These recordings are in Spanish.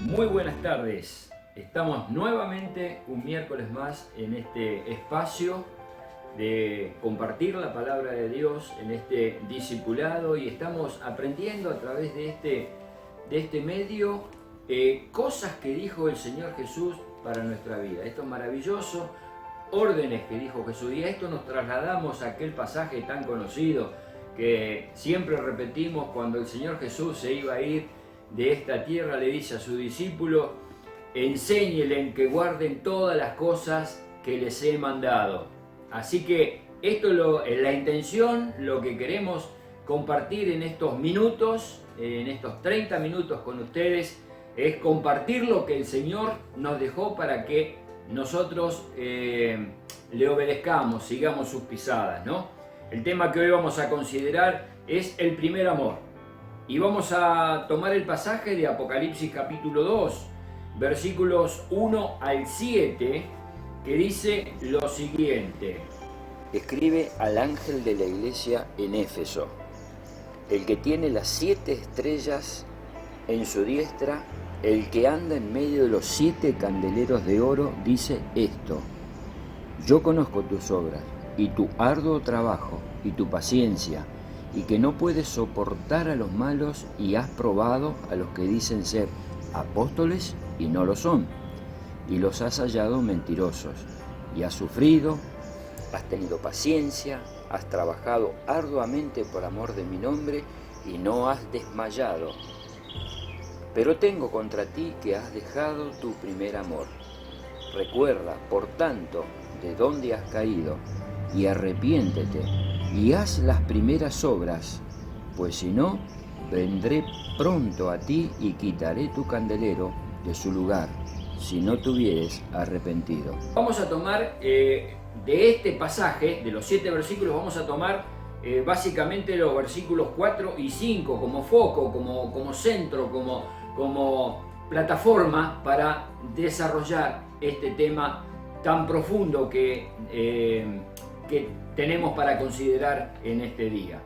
Muy buenas tardes. Estamos nuevamente un miércoles más en este espacio de compartir la palabra de Dios, en este discipulado, y estamos aprendiendo a través de este medio cosas que dijo el Señor Jesús para nuestra vida. Esto es maravilloso, órdenes que dijo Jesús, y a esto nos trasladamos a aquel pasaje tan conocido que siempre repetimos cuando el Señor Jesús se iba a ir de esta tierra. Le dice a su discípulo: enséñenle que guarden todas las cosas que les he mandado. Así que esto es la intención, lo que queremos compartir en estos minutos, en estos 30 minutos con ustedes, es compartir lo que el Señor nos dejó para que nosotros le obedezcamos, sigamos sus pisadas, ¿no? El tema que hoy vamos a considerar es el primer amor. Y vamos a tomar el pasaje de Apocalipsis capítulo 2, versículos 1 al 7, que dice lo siguiente. Escribe al ángel de la iglesia en Éfeso, el que tiene las 7 estrellas en su diestra, el que anda en medio de los 7 candeleros de oro, dice esto: yo conozco tus obras y tu arduo trabajo y tu paciencia, y que no puedes soportar a los malos, y has probado a los que dicen ser apóstoles y no lo son, y los has hallado mentirosos, y has sufrido, has tenido paciencia, has trabajado arduamente por amor de mi nombre, y no has desmayado. Pero tengo contra ti que has dejado tu primer amor. Recuerda, por tanto, de dónde has caído, y arrepiéntete, y haz las primeras obras, pues si no, vendré pronto a ti y quitaré tu candelero de su lugar, si no te hubieres arrepentido. Vamos a tomar de este pasaje, de los 7 versículos, vamos a tomar básicamente los versículos 4 y 5 como foco, como centro, como plataforma para desarrollar este tema tan profundo que tenemos para considerar en este día.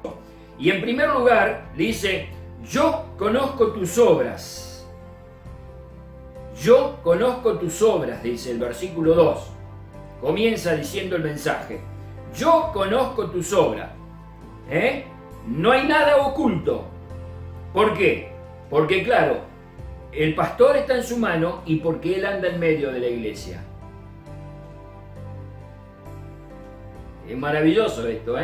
Y en primer lugar dice: yo conozco tus obras. Yo conozco tus obras, dice el versículo 2. Comienza diciendo el mensaje: yo conozco tus obras. No hay nada oculto. ¿Por qué? Porque claro, el pastor está en su mano y porque él anda en medio de la iglesia. Es maravilloso esto,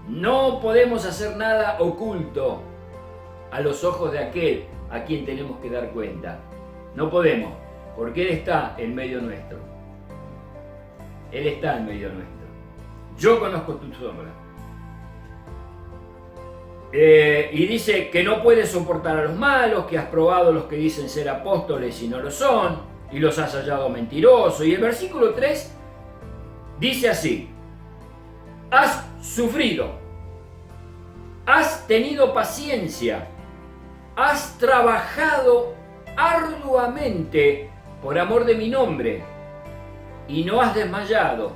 No podemos hacer nada oculto a los ojos de aquel a quien tenemos que dar cuenta. No podemos, porque Él está en medio nuestro. Él está en medio nuestro. Yo conozco tus obras. Y dice que no puedes soportar a los malos, que has probado a los que dicen ser apóstoles y no lo son, y los has hallado mentirosos. Y el versículo 3 dice así: has sufrido, has tenido paciencia, has trabajado arduamente por amor de mi nombre, y no has desmayado.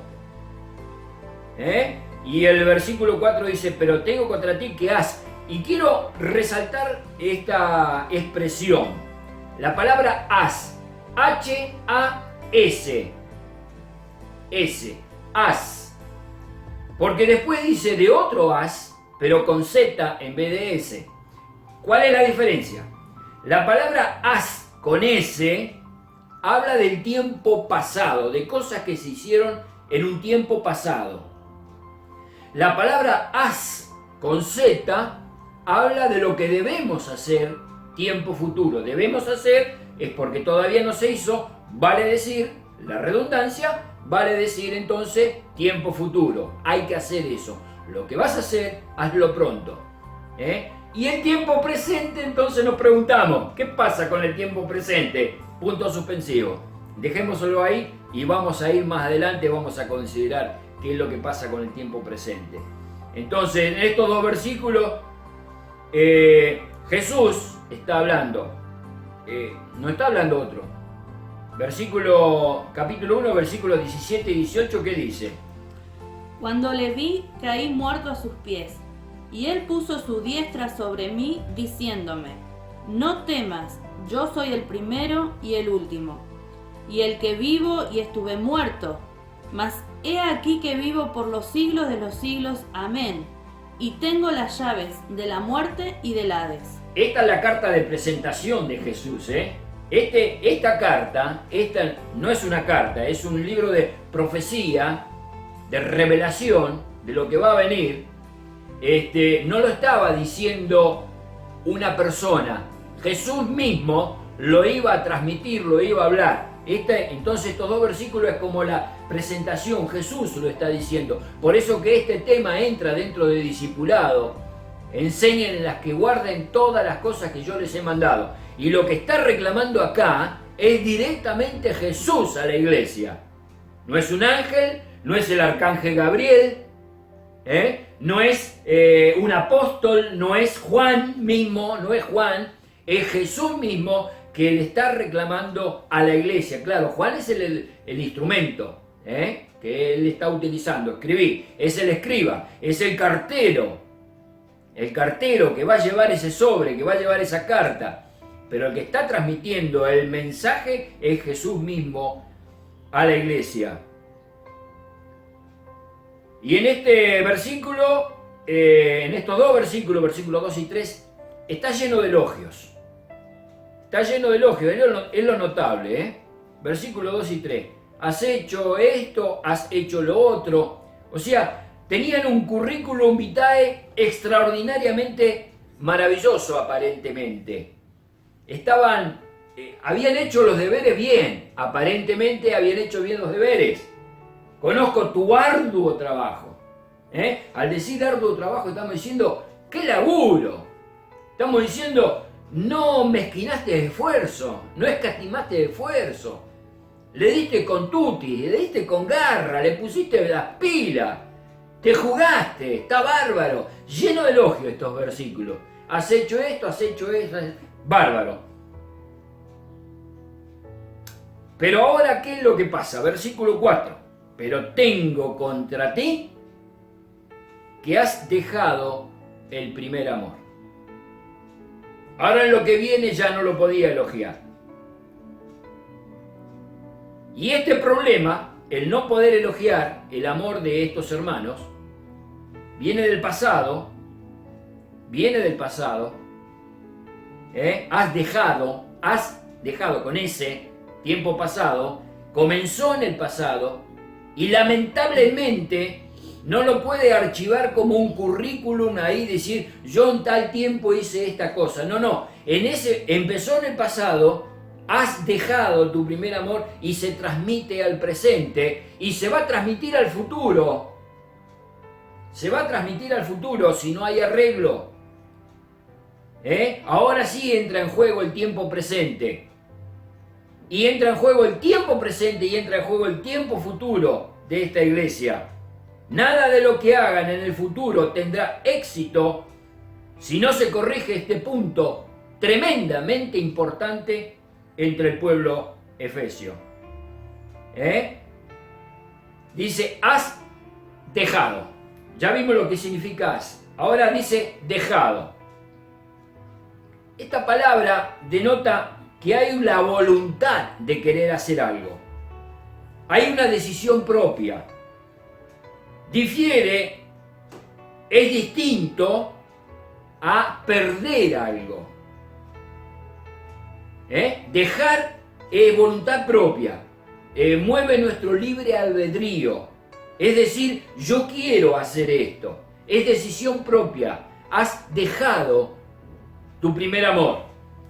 Y el versículo 4 dice: pero tengo contra ti que has. Y quiero resaltar esta expresión, la palabra has, H-A-S, has. Porque después dice de otro has, pero con Z en vez de S. ¿Cuál es la diferencia? La palabra has con S habla del tiempo pasado, de cosas que se hicieron en un tiempo pasado. La palabra has con Z habla de lo que debemos hacer tiempo futuro. Debemos hacer es porque todavía no se hizo, vale decir, la redundancia, vale decir entonces tiempo futuro. Hay que hacer eso. Lo que vas a hacer, hazlo pronto. Y el tiempo presente, entonces nos preguntamos, ¿qué pasa con el tiempo presente? Punto suspensivo. Dejémoslo ahí y vamos a ir más adelante, vamos a considerar qué es lo que pasa con el tiempo presente. Entonces, en estos 2 versículos, Jesús está hablando. No está hablando otro. Capítulo 1, versículos 17 y 18, ¿qué dice? Cuando le vi, caí muerto a sus pies, y él puso su diestra sobre mí, diciéndome: no temas, yo soy el primero y el último, y el que vivo y estuve muerto, mas he aquí que vivo por los siglos de los siglos. Amén. Y tengo las llaves de la muerte y del Hades. Esta es la carta de presentación de Jesús, ¿eh? Esta carta, esta no es una carta, es un libro de profecía, de revelación de lo que va a venir. No lo estaba diciendo una persona, Jesús mismo lo iba a transmitir, lo iba a hablar. Entonces estos dos versículos es como la presentación, Jesús lo está diciendo. Por eso que este tema entra dentro de discipulado. Enseñen las que guarden todas las cosas que yo les he mandado. Y lo que está reclamando acá es directamente Jesús a la iglesia. No es un ángel, no es el arcángel Gabriel, no es un apóstol, no es Juan mismo, no es Juan, es Jesús mismo que le está reclamando a la iglesia. Claro, Juan es el instrumento que él está utilizando, escribí, es el escriba, es el cartero que va a llevar ese sobre, que va a llevar esa carta. Pero el que está transmitiendo el mensaje es Jesús mismo a la iglesia. Y en este versículo, en estos dos versículos, versículos 2 y 3, está lleno de elogios. Está lleno de elogios, es lo notable, Versículos 2 y 3. Has hecho esto, has hecho lo otro. O sea, tenían un currículum vitae extraordinariamente maravilloso aparentemente. Habían hecho los deberes bien, aparentemente habían hecho bien los deberes. Conozco tu arduo trabajo. Al decir arduo trabajo estamos diciendo, ¡qué laburo! Estamos diciendo, no mezquinaste de esfuerzo, no escatimaste de esfuerzo. Le diste con tutti, le diste con garra, le pusiste las pilas, te jugaste, está bárbaro. Lleno de elogios estos versículos. Has hecho esto, bárbaro. Pero ahora, ¿qué es lo que pasa? Versículo 4. Pero tengo contra ti que has dejado el primer amor. Ahora en lo que viene ya no lo podía elogiar. Y este problema, el no poder elogiar el amor de estos hermanos, viene del pasado. Has dejado con ese tiempo pasado, comenzó en el pasado y lamentablemente no lo puede archivar como un currículum ahí, decir yo en tal tiempo hice esta cosa. No, empezó en el pasado, has dejado tu primer amor y se transmite al presente y se va a transmitir al futuro. Se va a transmitir al futuro si no hay arreglo. Ahora sí entra en juego el tiempo presente. Y entra en juego el tiempo presente y entra en juego el tiempo futuro de esta iglesia. Nada de lo que hagan en el futuro tendrá éxito si no se corrige este punto tremendamente importante entre el pueblo efesio. Dice, has dejado. Ya vimos lo que significa has. Ahora dice dejado. Esta palabra denota que hay la voluntad de querer hacer algo. Hay una decisión propia. Difiere, es distinto a perder algo. Dejar es voluntad propia. Mueve nuestro libre albedrío. Es decir, yo quiero hacer esto. Es decisión propia. Has dejado tu primer amor.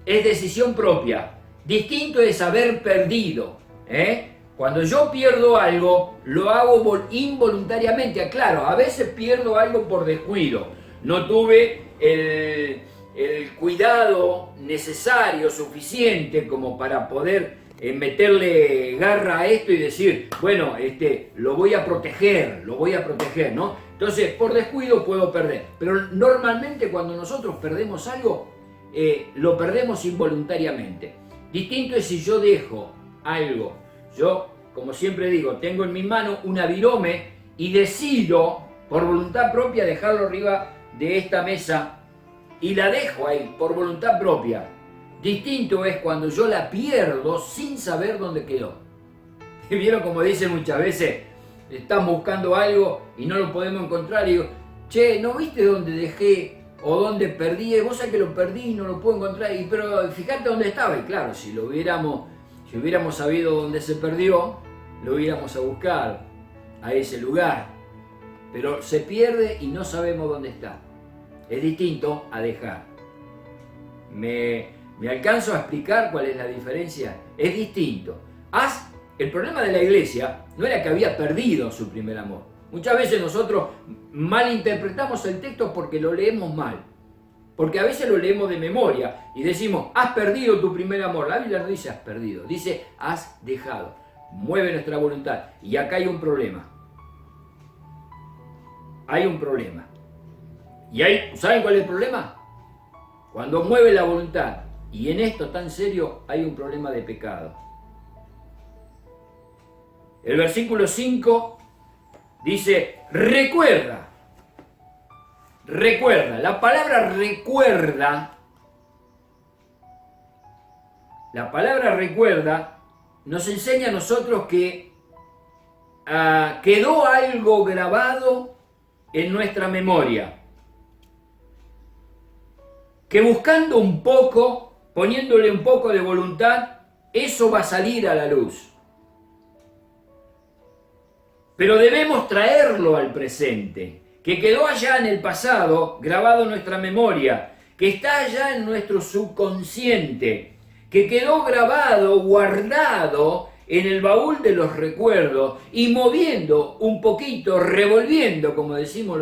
Es decisión propia. Distinto es haber perdido. Cuando yo pierdo algo, lo hago involuntariamente. Claro, a veces pierdo algo por descuido. No tuve el cuidado necesario, suficiente, como para poder meterle garra a esto y decir, bueno, lo voy a proteger, ¿no? Entonces, por descuido puedo perder. Pero normalmente cuando nosotros perdemos algo, lo perdemos involuntariamente. Distinto es si yo dejo algo. Yo, como siempre digo, tengo en mi mano una virome y decido, por voluntad propia, dejarlo arriba de esta mesa y la dejo ahí, por voluntad propia. Distinto es cuando yo la pierdo sin saber dónde quedó. Y vieron como dicen muchas veces, están buscando algo y no lo podemos encontrar y digo, che, ¿no viste dónde dejé o dónde perdí? Vos sabés que lo perdí y no lo puedo encontrar, pero fíjate dónde estaba. Y claro, si hubiéramos sabido dónde se perdió, lo hubiéramos a buscar a ese lugar. Pero se pierde y no sabemos dónde está. Es distinto a dejar. ¿Me alcanzo a explicar cuál es la diferencia? Es distinto. El problema de la iglesia no era que había perdido su primer amor. Muchas veces nosotros malinterpretamos el texto porque lo leemos mal. Porque a veces lo leemos de memoria y decimos, has perdido tu primer amor. La Biblia no dice has perdido, dice has dejado. Mueve nuestra voluntad. Y acá hay un problema. Hay un problema. ¿Saben cuál es el problema? Cuando mueve la voluntad. Y en esto tan serio hay un problema de pecado. El versículo 5 dice, recuerda. Recuerda. La palabra recuerda nos enseña a nosotros que quedó algo grabado en nuestra memoria. Que buscando un poco, poniéndole un poco de voluntad, eso va a salir a la luz. Pero debemos traerlo al presente, que quedó allá en el pasado, grabado en nuestra memoria, que está allá en nuestro subconsciente, que quedó grabado, guardado en el baúl de los recuerdos y moviendo un poquito, revolviendo, como decimos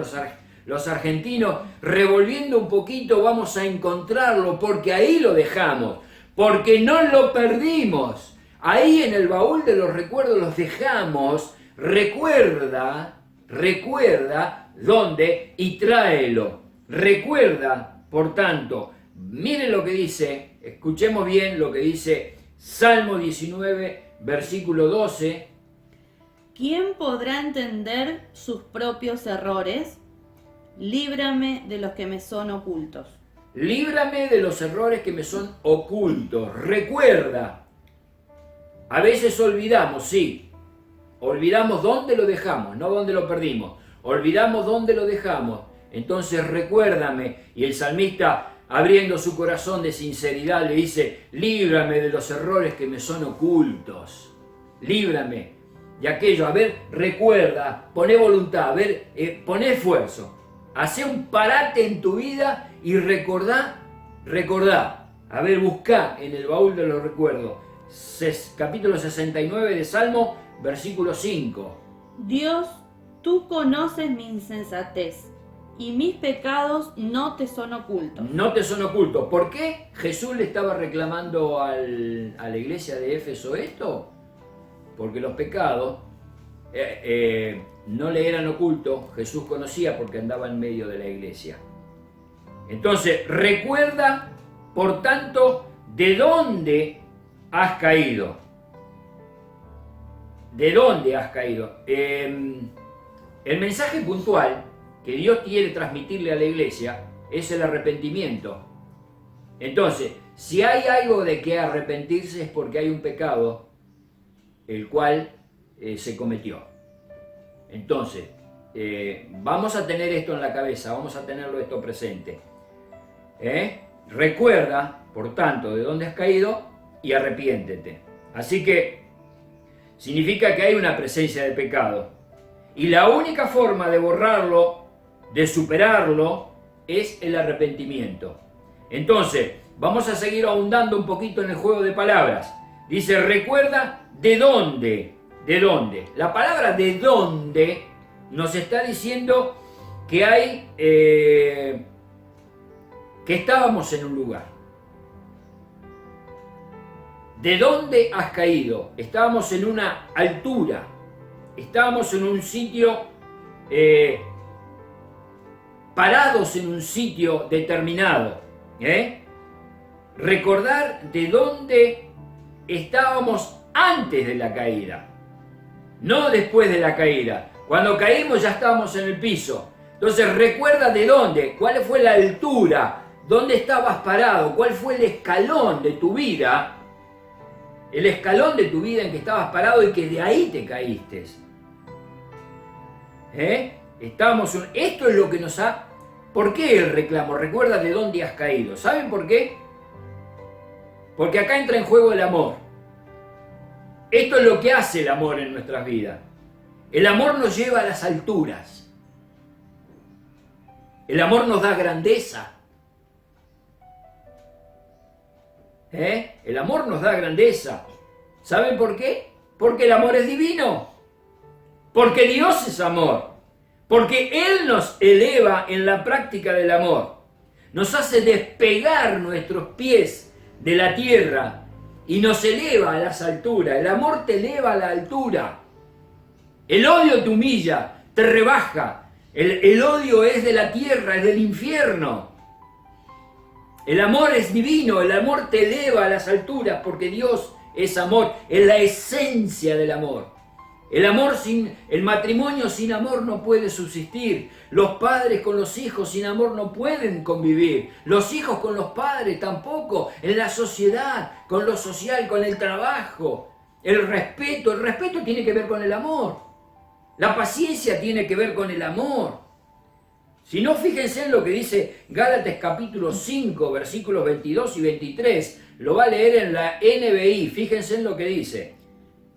los argentinos, revolviendo un poquito vamos a encontrarlo porque ahí lo dejamos, porque no lo perdimos. Ahí en el baúl de los recuerdos los dejamos. Recuerda dónde y tráelo. Recuerda, por tanto, miren lo que dice, escuchemos bien lo que dice Salmo 19, versículo 12. ¿Quién podrá entender sus propios errores? Líbrame de los que me son ocultos. Líbrame de los errores que me son ocultos. Recuerda. A veces olvidamos, sí. Olvidamos dónde lo dejamos, no dónde lo perdimos. Olvidamos dónde lo dejamos. Entonces recuérdame. Y el salmista, abriendo su corazón de sinceridad, le dice, líbrame de los errores que me son ocultos. Líbrame de aquello. A ver, recuerda, poné voluntad, a ver, poné esfuerzo. Hacé un parate en tu vida y recordá. A ver, buscá en el baúl de los recuerdos. Capítulo 69 de Salmo, versículo 5. Dios, tú conoces mi insensatez y mis pecados no te son ocultos. No te son ocultos. ¿Por qué Jesús le estaba reclamando a la iglesia de Éfeso esto? Porque los pecados no le eran ocultos. Jesús conocía porque andaba en medio de la iglesia. Entonces, recuerda, por tanto, de dónde has caído. ¿De dónde has caído? El mensaje puntual que Dios quiere transmitirle a la iglesia es el arrepentimiento. Entonces, si hay algo de que arrepentirse es porque hay un pecado el cual se cometió. Entonces, vamos a tener esto en la cabeza, vamos a tenerlo esto presente. Recuerda, por tanto, de dónde has caído y arrepiéntete. Así que significa que hay una presencia de pecado. Y la única forma de borrarlo, de superarlo, es el arrepentimiento. Entonces, vamos a seguir ahondando un poquito en el juego de palabras. Dice, recuerda de dónde. ¿De dónde? La palabra de dónde nos está diciendo que hay, que estábamos en un lugar. ¿De dónde has caído? Estábamos en una altura. Estábamos en un sitio, parados en un sitio determinado. Recordar de dónde estábamos antes de la caída. No después de la caída. Cuando caímos ya estábamos en el piso. Entonces recuerda de dónde, cuál fue la altura ¿Dónde estabas parado? ¿Cuál fue el escalón de tu vida? El escalón de tu vida en que estabas parado y que de ahí te caíste. Esto es lo que nos ha... ¿Por qué el reclamo? Recuerda de dónde has caído. ¿Saben por qué? Porque acá entra en juego el amor. Esto es lo que hace el amor en nuestras vidas. El amor nos lleva a las alturas. El amor nos da grandeza. El amor nos da grandeza. ¿Saben por qué? Porque el amor es divino. Porque Dios es amor. Porque Él nos eleva en la práctica del amor. Nos hace despegar nuestros pies de la tierra y nos eleva a las alturas. El amor te eleva a la altura. El odio te humilla, te rebaja. El odio es de la tierra, es del infierno. El amor es divino, el amor te eleva a las alturas porque Dios es amor, es la esencia del amor. El matrimonio sin amor no puede subsistir. Los padres con los hijos sin amor no pueden convivir. Los hijos con los padres tampoco. En la sociedad, con lo social, con el trabajo. El respeto tiene que ver con el amor. La paciencia tiene que ver con el amor. Si no, fíjense en lo que dice Gálatas capítulo 5, versículos 22 y 23. Lo va a leer en la NBI. Fíjense en lo que dice.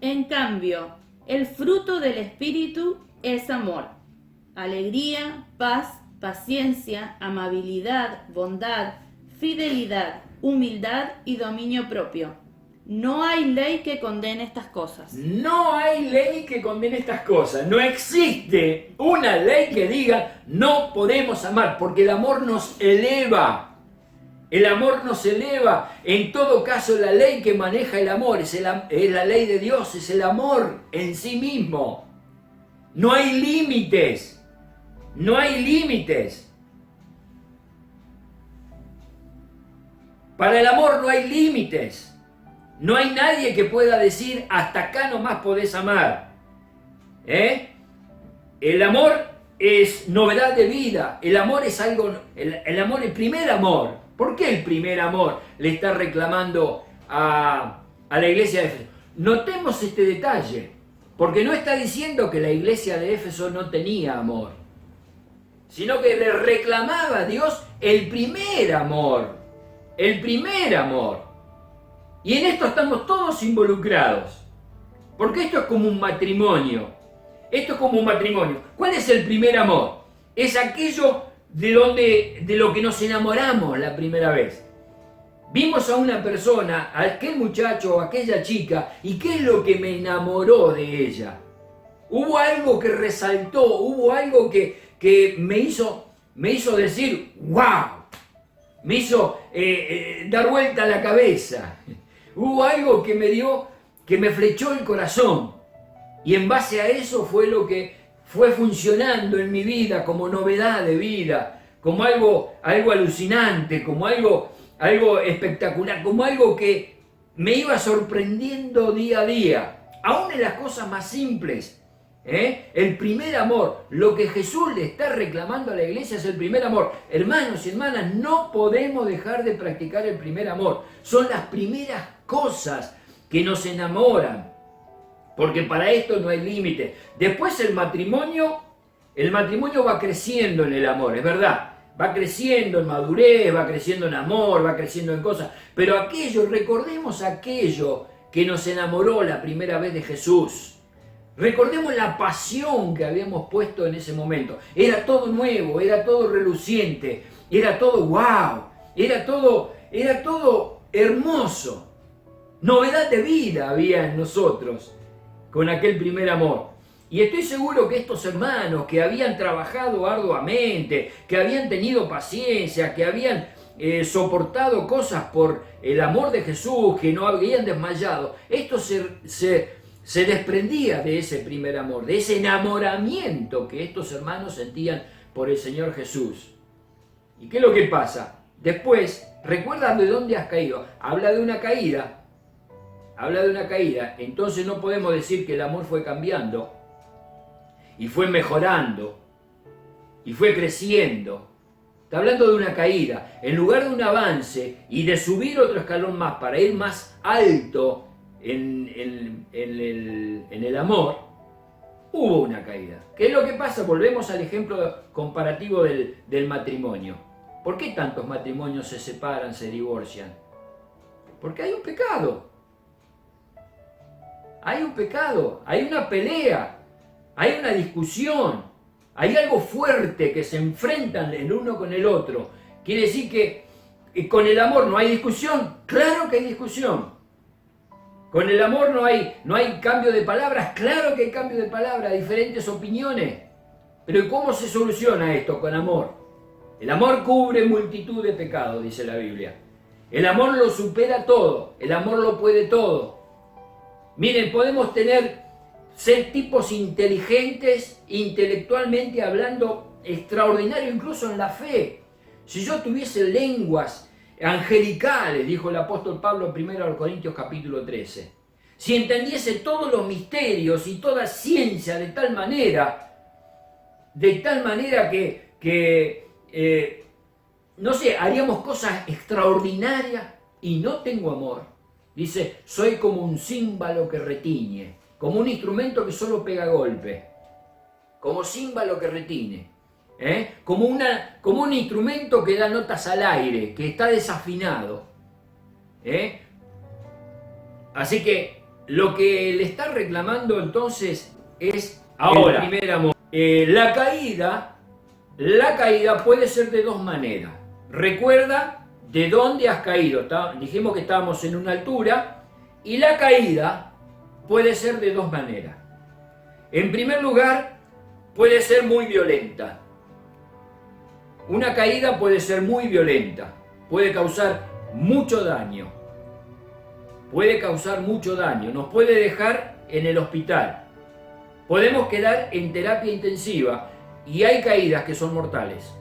En cambio, el fruto del Espíritu es amor, alegría, paz, paciencia, amabilidad, bondad, fidelidad, humildad y dominio propio. No hay ley que condene estas cosas. No hay ley que condene estas cosas. No existe una ley que diga no podemos amar, porque el amor nos eleva. El amor nos eleva. En todo caso, la ley que maneja el amor es la ley de Dios, es el amor en sí mismo. No hay límites. No hay límites. Para el amor no hay límites. No hay nadie que pueda decir hasta acá nomás podés amar. El amor es novedad de vida. El amor es algo. El amor, el primer amor. ¿Por qué el primer amor le está reclamando a la iglesia de Éfeso? Notemos este detalle, porque no está diciendo que la iglesia de Éfeso no tenía amor, sino que le reclamaba a Dios el primer amor. El primer amor. Y en esto estamos todos involucrados, porque esto es como un matrimonio. Esto es como un matrimonio. ¿Cuál es el primer amor? Es aquello de lo que nos enamoramos la primera vez. Vimos a una persona, a aquel muchacho o aquella chica, y ¿qué es lo que me enamoró de ella? Hubo algo que resaltó, hubo algo que me hizo decir, ¡wow! Me hizo dar vuelta a la cabeza. Hubo algo que me flechó el corazón. Y en base a eso fue lo que fue funcionando en mi vida como novedad de vida, como algo alucinante, como algo espectacular, como algo que me iba sorprendiendo día a día, aún en las cosas más simples. El primer amor, lo que Jesús le está reclamando a la iglesia es el primer amor. Hermanos y hermanas, no podemos dejar de practicar el primer amor. Son las primeras cosas que nos enamoran. Porque para esto no hay límite. Después el matrimonio va creciendo en el amor, es verdad. Va creciendo en madurez, va creciendo en amor, va creciendo en cosas. Pero recordemos aquello que nos enamoró la primera vez de Jesús. Recordemos la pasión que habíamos puesto en ese momento. Era todo nuevo, era todo reluciente, era todo wow, era todo hermoso. Novedad de vida había en nosotros con aquel primer amor. Y estoy seguro que estos hermanos que habían trabajado arduamente, que habían tenido paciencia, que habían soportado cosas por el amor de Jesús, que no habían desmayado, esto se desprendía de ese primer amor, de ese enamoramiento que estos hermanos sentían por el Señor Jesús. ¿Y qué es lo que pasa? Después, recuerda de dónde has caído. Habla de una caída, entonces no podemos decir que el amor fue cambiando, y fue mejorando, y fue creciendo, Está hablando de una caída. En lugar de un avance y de subir otro escalón más para ir más alto en el amor, hubo una caída. ¿Qué es lo que pasa? Volvemos al ejemplo comparativo del matrimonio. ¿Por qué tantos matrimonios se separan, se divorcian? Porque hay un pecado. Hay un pecado, hay una pelea, hay una discusión, hay algo fuerte que se enfrentan el uno con el otro. Quiere decir que con el amor no hay discusión. Claro que hay discusión. Con el amor no hay cambio de palabras. Claro que hay cambio de palabras, diferentes opiniones. Pero ¿cómo se soluciona esto con amor? El amor cubre multitud de pecados, dice la Biblia. El amor lo supera todo, el amor lo puede todo. Miren, podemos ser tipos inteligentes, intelectualmente hablando, extraordinarios incluso en la fe. Si yo tuviese lenguas angelicales, dijo el apóstol Pablo en 1 Corintios capítulo 13, si entendiese todos los misterios y toda ciencia de tal manera que no sé, haríamos cosas extraordinarias y no tengo amor. Dice, soy como un címbalo que retiñe, como un instrumento que solo pega golpe, como címbalo que retiñe, como un instrumento que da notas al aire, que está desafinado. Así que lo que le está reclamando entonces es ahora, el primer amor. La caída puede ser de dos maneras. Recuerda de dónde has caído. Dijimos que estábamos en una altura y la caída puede ser de dos maneras. En primer lugar, puede ser muy violenta. Una caída puede ser muy violenta, puede causar mucho daño. Nos puede dejar en el hospital. Podemos quedar en terapia intensiva y hay caídas que son mortales.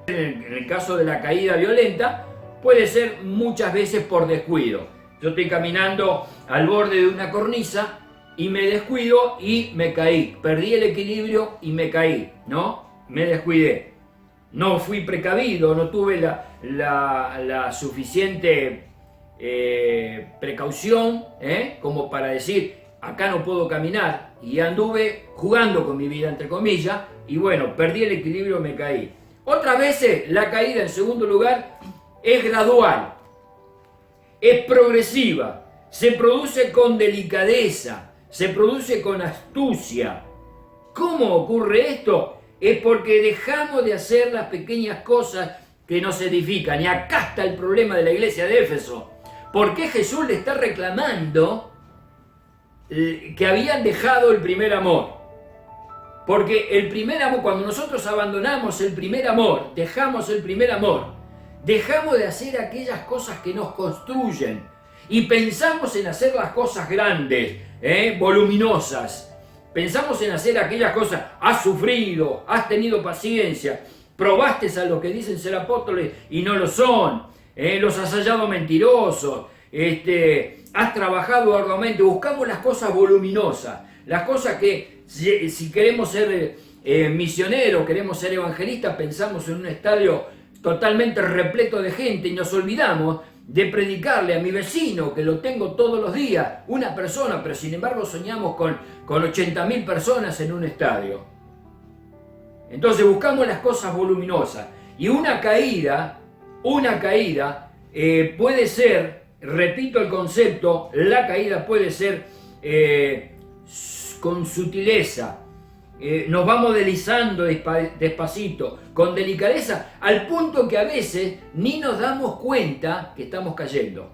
En el caso de la caída violenta, puede ser muchas veces por descuido. Yo estoy caminando al borde de una cornisa y me descuido y me caí. Perdí el equilibrio y me caí, ¿no? Me descuidé. No fui precavido, no tuve la suficiente precaución como para decir, acá no puedo caminar. Y anduve jugando con mi vida, entre comillas, y bueno, perdí el equilibrio y me caí. Otras veces la caída, en segundo lugar, es gradual, es progresiva, se produce con delicadeza, se produce con astucia. ¿Cómo ocurre esto? Es porque dejamos de hacer las pequeñas cosas que nos edifican. Y acá está el problema de la iglesia de Éfeso. ¿Por qué Jesús le está reclamando que habían dejado el primer amor? Porque el primer amor, cuando nosotros abandonamos el primer amor, dejamos el primer amor, dejamos de hacer aquellas cosas que nos construyen y pensamos en hacer las cosas grandes, voluminosas. Pensamos en hacer aquellas cosas, has sufrido, has tenido paciencia, probaste a los que dicen ser apóstoles y no lo son, los has hallado mentirosos, has trabajado arduamente. Buscamos las cosas voluminosas, las cosas que si queremos ser misioneros, queremos ser evangelistas, pensamos en un estadio totalmente repleto de gente y nos olvidamos de predicarle a mi vecino, que lo tengo todos los días, una persona, pero sin embargo soñamos con 80.000 personas en un estadio. Entonces buscamos las cosas voluminosas y una caída puede ser, repito el concepto, la caída puede ser con sutileza. Nos vamos deslizando despacito, con delicadeza, al punto que a veces ni nos damos cuenta que estamos cayendo.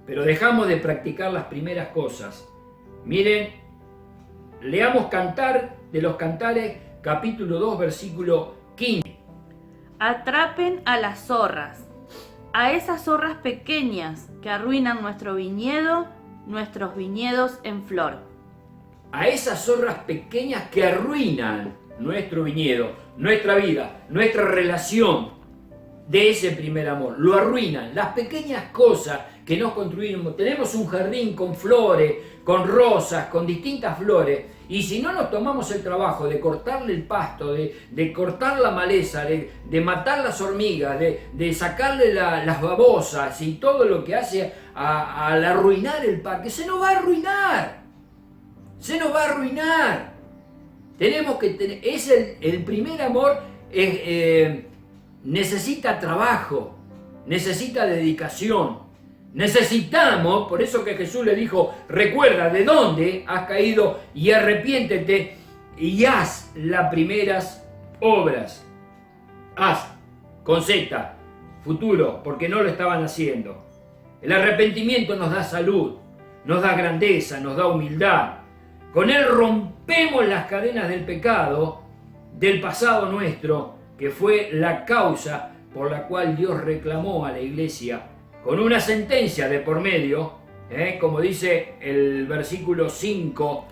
Pero dejamos de practicar las primeras cosas. Miren, leamos Cantar de los Cantares, capítulo 2, versículo 15. Atrapen a las zorras, a esas zorras pequeñas que arruinan nuestro viñedo, nuestros viñedos en flor. A esas zorras pequeñas que arruinan nuestro viñedo, nuestra vida, nuestra relación de ese primer amor. Lo arruinan, las pequeñas cosas que nos construimos. Tenemos un jardín con flores, con rosas, con distintas flores, Y si no nos tomamos el trabajo de cortarle el pasto, de cortar la maleza, de matar las hormigas, de sacarle las babosas y todo lo que hace al arruinar el parque, se nos va a arruinar. Se nos va a arruinar. Tenemos que tener, el primer amor necesita trabajo, necesita dedicación. Necesitamos, por eso que Jesús le dijo, recuerda de dónde has caído y arrepiéntete y haz las primeras obras. Haz, con Z, futuro, porque no lo estaban haciendo. El arrepentimiento nos da salud, nos da grandeza, nos da humildad. Con él rompemos las cadenas del pecado, del pasado nuestro, que fue la causa por la cual Dios reclamó a la iglesia con una sentencia de por medio, como dice el versículo 5,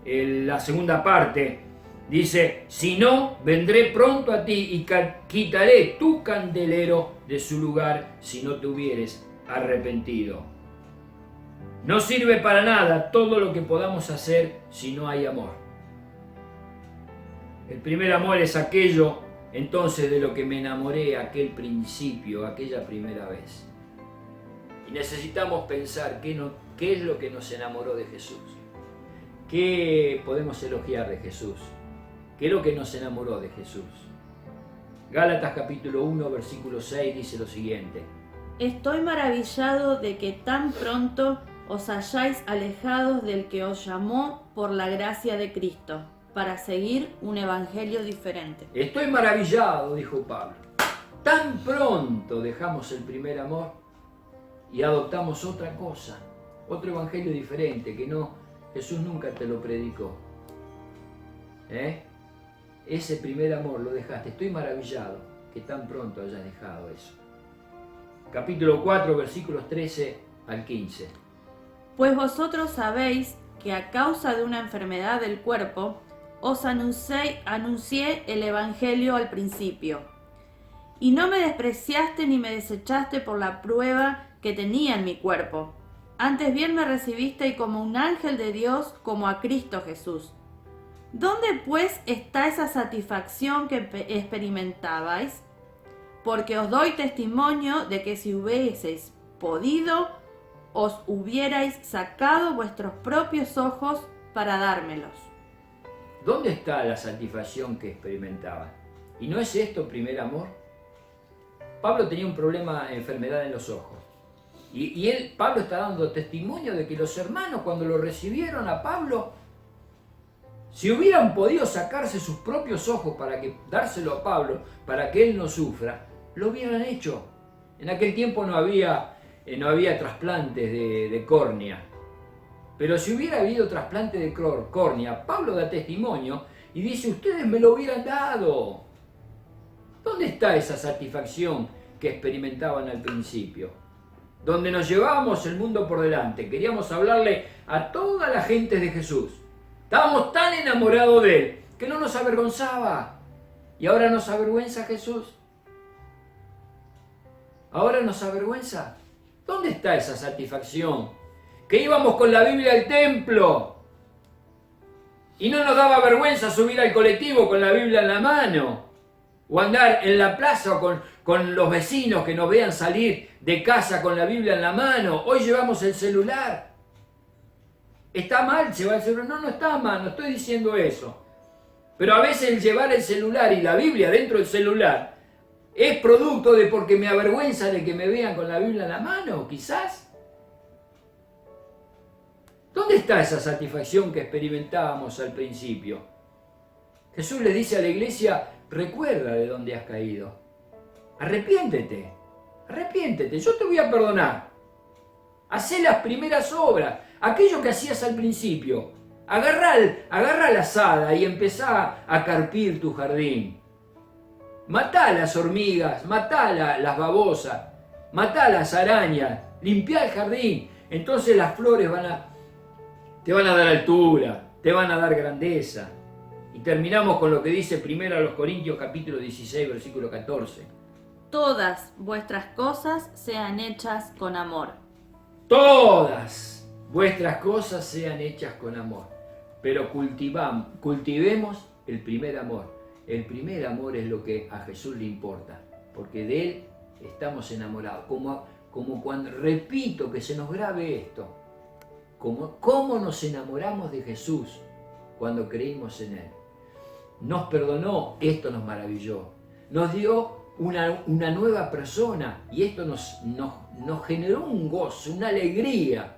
la segunda parte, dice, si no, vendré pronto a ti y quitaré tu candelero de su lugar si no te hubieres arrepentido. No sirve para nada todo lo que podamos hacer si no hay amor. El primer amor es aquello entonces de lo que me enamoré aquel principio, aquella primera vez. Y necesitamos pensar qué es lo que nos enamoró de Jesús. ¿Qué podemos elogiar de Jesús? ¿Qué es lo que nos enamoró de Jesús? Gálatas capítulo 1, versículo 6 dice lo siguiente. Estoy maravillado de que tan pronto os hayáis alejados del que os llamó por la gracia de Cristo, para seguir un evangelio diferente. Estoy maravillado, dijo Pablo. Tan pronto dejamos el primer amor y adoptamos otra cosa, otro evangelio diferente que Jesús nunca te lo predicó. Ese primer amor lo dejaste. Estoy maravillado que tan pronto hayas dejado eso. Capítulo 4, versículos 13 al 15. Pues vosotros sabéis que a causa de una enfermedad del cuerpo, os anuncié el evangelio al principio. Y no me despreciaste ni me desechaste por la prueba que tenía en mi cuerpo. Antes bien me recibisteis como un ángel de Dios, como a Cristo Jesús. ¿Dónde pues está esa satisfacción que experimentabais? Porque os doy testimonio de que si hubieseis podido, os hubierais sacado vuestros propios ojos para dármelos. ¿Dónde está la satisfacción que experimentaban? ¿Y no es esto primer amor? Pablo tenía un problema de enfermedad en los ojos. Pablo está dando testimonio de que los hermanos, cuando lo recibieron a Pablo, si hubieran podido sacarse sus propios ojos para dárselo a Pablo, para que él no sufra, lo hubieran hecho. En aquel tiempo no había trasplantes de córnea. Pero si hubiera habido trasplante de córnea, Pablo da testimonio y dice, ustedes me lo hubieran dado. ¿Dónde está esa satisfacción que experimentaban al principio? Donde nos llevábamos el mundo por delante, queríamos hablarle a toda la gente de Jesús. Estábamos tan enamorados de él que no nos avergonzaba. ¿Y ahora nos avergüenza Jesús? ¿Ahora nos avergüenza? ¿Dónde está esa satisfacción? Que íbamos con la Biblia al templo y no nos daba vergüenza subir al colectivo con la Biblia en la mano, o andar en la plaza con los vecinos que nos vean salir de casa con la Biblia en la mano. Hoy llevamos el celular. ¿Está mal llevar el celular? No está mal, no estoy diciendo eso. Pero a veces el llevar el celular y la Biblia dentro del celular es producto de porque me avergüenza de que me vean con la Biblia en la mano, quizás. ¿Dónde está esa satisfacción que experimentábamos al principio? Jesús le dice a la iglesia, recuerda de dónde has caído. Arrepiéntete, yo te voy a perdonar. Hacé las primeras obras, aquello que hacías al principio. Agarrá la azada y empezá a carpir tu jardín. Matá las hormigas, matá las babosas, matá las arañas, limpiá el jardín. Entonces las flores te van a dar altura, te van a dar grandeza. Y terminamos con lo que dice 1 Corintios capítulo 16, versículo 14. Todas vuestras cosas sean hechas con amor. Todas vuestras cosas sean hechas con amor. pero cultivemos el primer amor. El primer amor es lo que a Jesús le importa, porque de Él estamos enamorados. Como cuando, repito, que se nos grabe esto, cómo nos enamoramos de Jesús cuando creímos en Él. Nos perdonó, esto nos maravilló. Nos dio una nueva persona y esto nos generó un gozo, una alegría.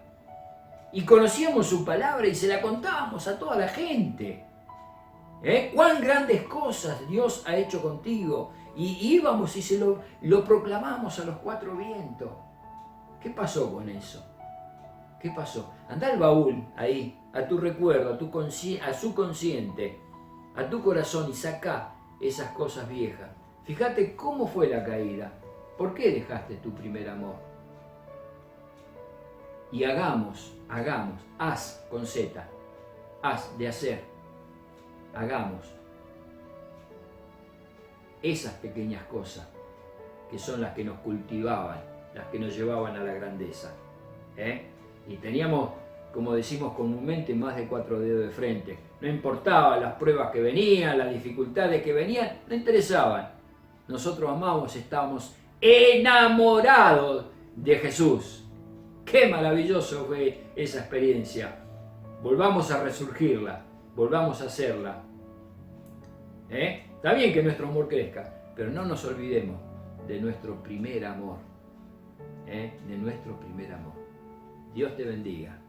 Y conocíamos su palabra y se la contábamos a toda la gente. Cuán grandes cosas Dios ha hecho contigo. Y íbamos y se lo proclamamos a los cuatro vientos. ¿Qué pasó con eso? ¿Qué pasó? Anda al baúl ahí, a tu recuerdo, a su consciente, a tu corazón y saca esas cosas viejas. Fíjate cómo fue la caída. ¿Por qué dejaste tu primer amor? Y hagamos, haz con Z, haz de hacer, hagamos esas pequeñas cosas que son las que nos cultivaban, las que nos llevaban a la grandeza. Y teníamos, como decimos comúnmente, más de 4 dedos de frente. No importaba las pruebas que venían, las dificultades que venían, no interesaban. Nosotros amamos, estábamos enamorados de Jesús. Qué maravilloso fue esa experiencia. Volvamos a resurgirla, volvamos a hacerla. Está bien que nuestro amor crezca, pero no nos olvidemos de nuestro primer amor. De nuestro primer amor. Dios te bendiga.